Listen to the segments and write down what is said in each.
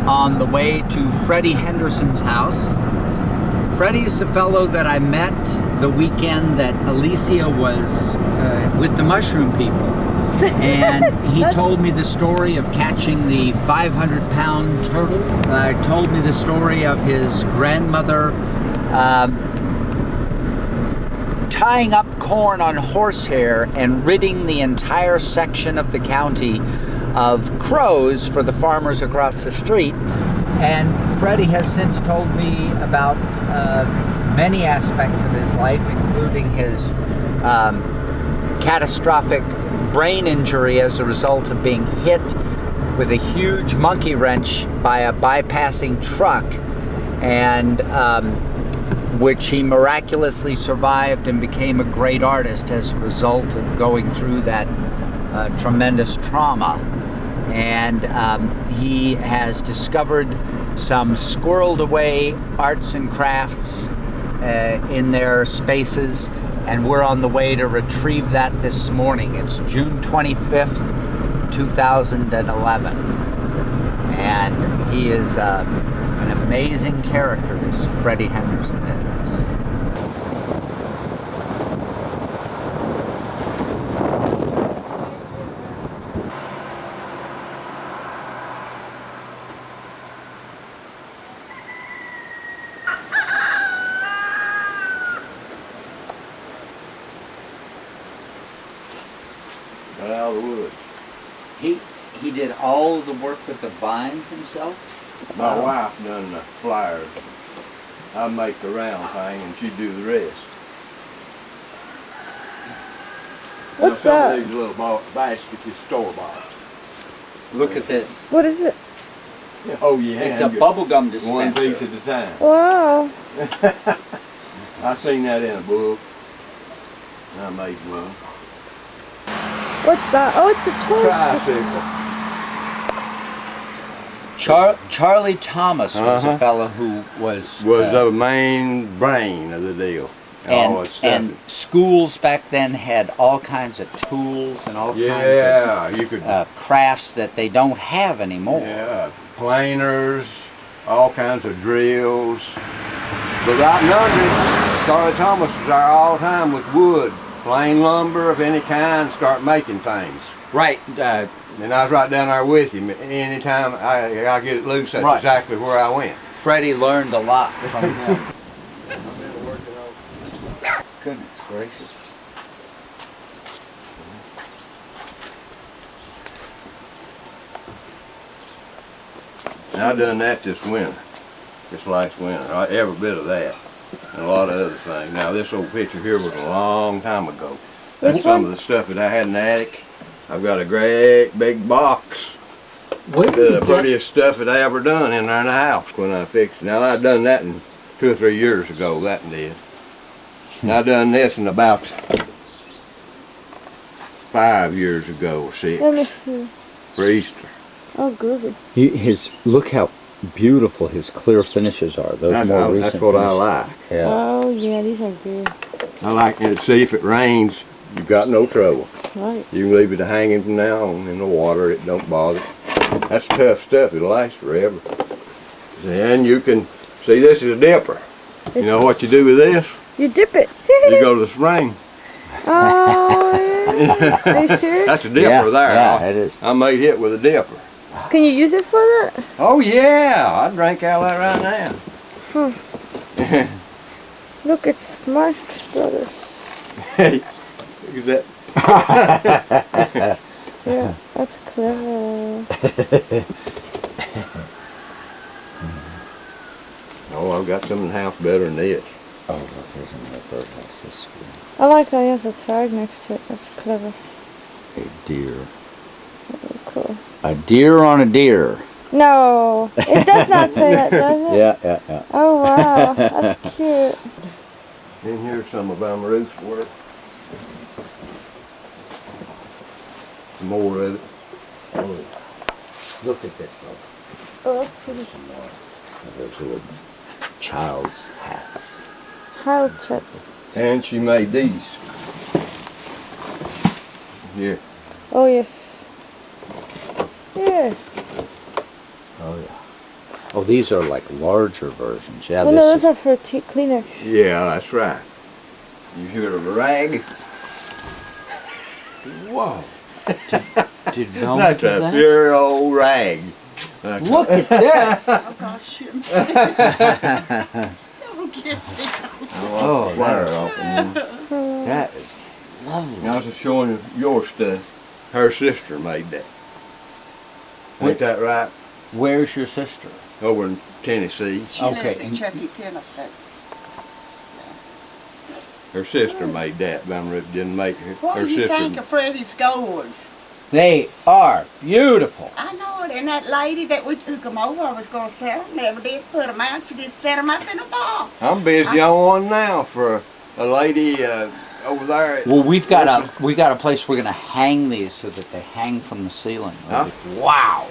on the way to Freddie Henderson's house. Freddie's the fellow that I met the weekend that Alicia was with the mushroom people. And he told me the story of catching the 500-pound turtle. Told me the story of his grandmother tying up corn on horsehair and ridding the entire section of the county of crows for the farmers across the street. And Freddie has since told me about many aspects of his life, including his catastrophic brain injury as a result of being hit with a huge monkey wrench by a bypassing truck, and which he miraculously survived and became a great artist as a result of going through that tremendous trauma. And he has discovered some squirreled away arts and crafts in their spaces, and we're on the way to retrieve that this morning. It's June 25th, 2011. And he is an amazing character, this Freddie Henderson is. Out of the woods. He did all the work with the vines himself? My wife done the flyers. I make the round thing and she do the rest. What's Some that? of these little baskets is store-bought. Look at this. What is it? Oh yeah. It's a bubblegum dispenser. One piece at a time. Wow. I seen that in a book. I made one. What's that? Oh, it's a Tricycle. Charlie Thomas was a fellow who was the main brain of the deal. and schools back then had all kinds of tools and all kinds of crafts that they don't have anymore. Yeah, planers, all kinds of drills. But out in Undred, Charlie Thomas was there all the time with wood, plain lumber of any kind, start making things. Right. And I was right down there with him. Anytime I get it loose, that's exactly where I went. Freddie learned a lot from him. Goodness gracious. And I done that this winter, this last winter, every bit of that, and a lot of other things. Now this old picture here was a long time ago. That's some of the stuff that I had in the attic. I've got a great big box. The prettiest stuff that I ever done in there in the house when I fixed it. Now I done that in 2 or 3 years ago, that did. And I done this in about 5 years ago or 6. Let me see. For Easter. Oh, good. Look how beautiful his clear finishes are. Those more recent that's what I finishes. like. Yeah. Oh, yeah, these are good. I like it. See, if it rains, you've got no trouble. Right. You can leave it hanging from now on in the water. It don't bother. That's tough stuff. It'll last forever. Then you can see this is a dipper. You know what you do with this? You dip it. You go to the spring. Oh, yeah. Are you sure? That's a dipper there. Yeah, it is. I made it with a dipper. Can you use it for that? Oh yeah, I drank out of that right now. Huh. Look, it's Mark's brother. Hey, look at that. Yeah, that's clever. Oh, I've got some in the house better than this. Oh, look, here's another birdhouse. This I like that you have the tag next to it. That's clever. a deer. Oh, cool. A deer on a deer. No, it does not say that, does it? Yeah. Oh, wow. That's cute. And here's some of Amaruth's work. Some more of it. Oh, look at this. Oh, that's pretty. Those little child's hats. How chips. And she made these. Yeah. Oh, yes. Yeah. Oh, yeah. Oh, these are like larger versions. Yeah, Oh no, those are for cleaner. Yeah, that's right. You hear the rag? Whoa. Did Velma That's do a that? pure old rag. Look at this. Oh gosh, shoot. Don't get me. Oh, That that is lovely. I was just showing you your stuff. Her sister made that. Ain't that right? Where's your sister? Over in Tennessee. She Okay, lives in and- Chucky, Tennessee. Her sister made that. Remember, it didn't make her. What Her do you sister. think of Freddie's gourds? They are beautiful. I know it, and that lady that we took them over, I was going to sell them, never did put them out. She just set them up in a box. I'm busy on one now for a lady over there. Well, we got a place we're gonna hang these so that they hang from the ceiling. Huh? Wow.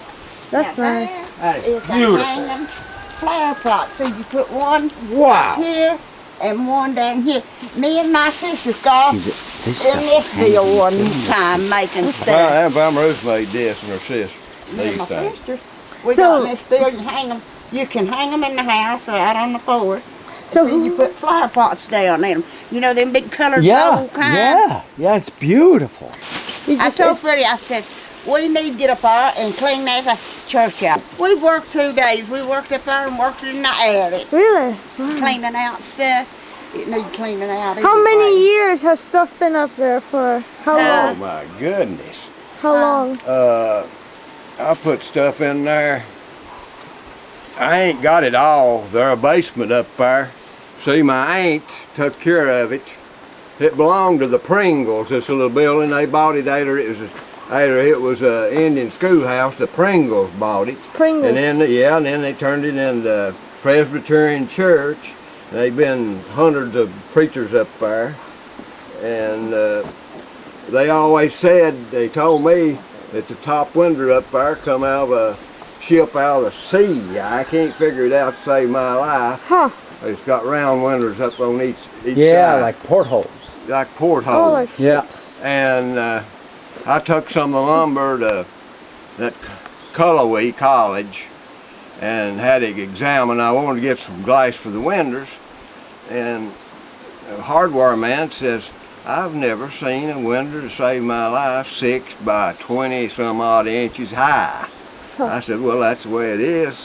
That's Now nice. That is is a beautiful. hanging flower pot. So you put one Wow. here and one down here. Me and my sister got in This this deal one time making stuff. Well, Aunt Ruth made this and her sister. Me and These my things. sister. We So- got in this deal. You hang them. You can hang them in the house or out on the floor. So So you put flower pots down in them. You know them big colored Yeah, gold kind. yeah, it's beautiful. you I just told Freddie, I said, we need to get up there and clean that church out. We worked 2 days. We worked up there and worked in the attic, really? Wow. cleaning out stuff. It needs cleaning out. How many anyway. years has stuff been up there for? How Oh long? my goodness. How long? I put stuff in there. I ain't got it all. There's a basement up there. See, my aunt took care of it. It belonged to the Pringles, this little building. They bought it after it was an Indian schoolhouse. The Pringles bought it. Pringles. And then, yeah, and then they turned it into Presbyterian Church. They've been hundreds of preachers up there. And they always said, they told me that the top window up there come out of a ship out of the sea. I can't figure it out to save my life. Huh. It's got round windows up on each Yeah, side. like portholes. Like portholes. Oh, like Yeah. And I took some of the lumber to that Cullowhee College and had it examined. I wanted to get some glass for the windows, and the hardware man says, I've never seen a window to save my life 6 by 20 some odd inches high. I said, well, that's the way it is.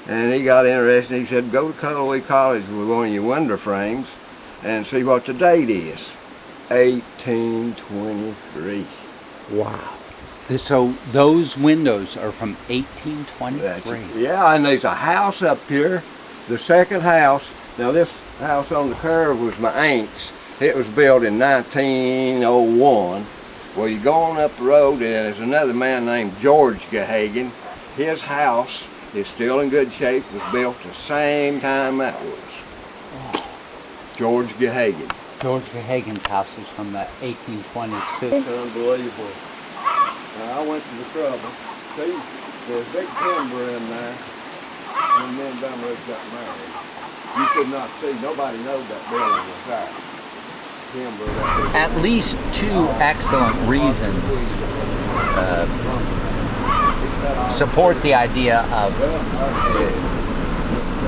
And he got interested. He said, go to Cullowhee College with one of your window frames and see what the date is. 1823. Wow. So those windows are from 1823. Yeah, and there's a house up here, the second house. Now this house on the curve was my aunt's. It was built in 1901. Well, you go on up the road and there's another man named George Gahagan. His house is still in good shape, was built the same time that was. George Gahagan. George Hagen's house is from the 1822. It's unbelievable. Now, I went to the trouble. See, there's big timber in there, and then Dummer's got married. You could not see, nobody knowed that building was there. Timber, that At least 2 excellent reasons support the idea of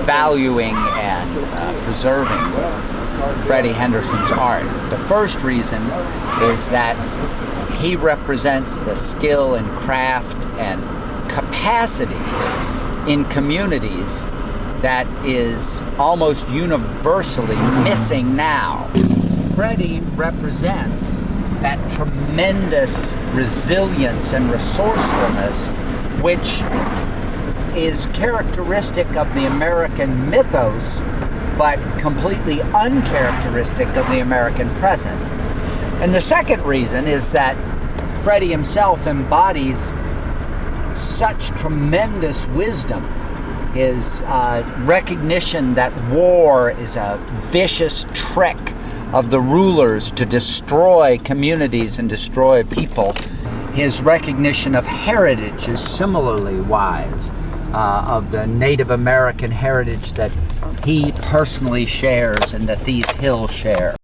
valuing and preserving Freddie Henderson's art. The first reason is that he represents the skill and craft and capacity in communities that is almost universally missing now. Freddie represents that tremendous resilience and resourcefulness which is characteristic of the American mythos, but completely uncharacteristic of the American present. And the second reason is that Freddie himself embodies such tremendous wisdom. His recognition that war is a vicious trick of the rulers to destroy communities and destroy people. His recognition of heritage is similarly wise, of the Native American heritage that he personally shares and that these hills share.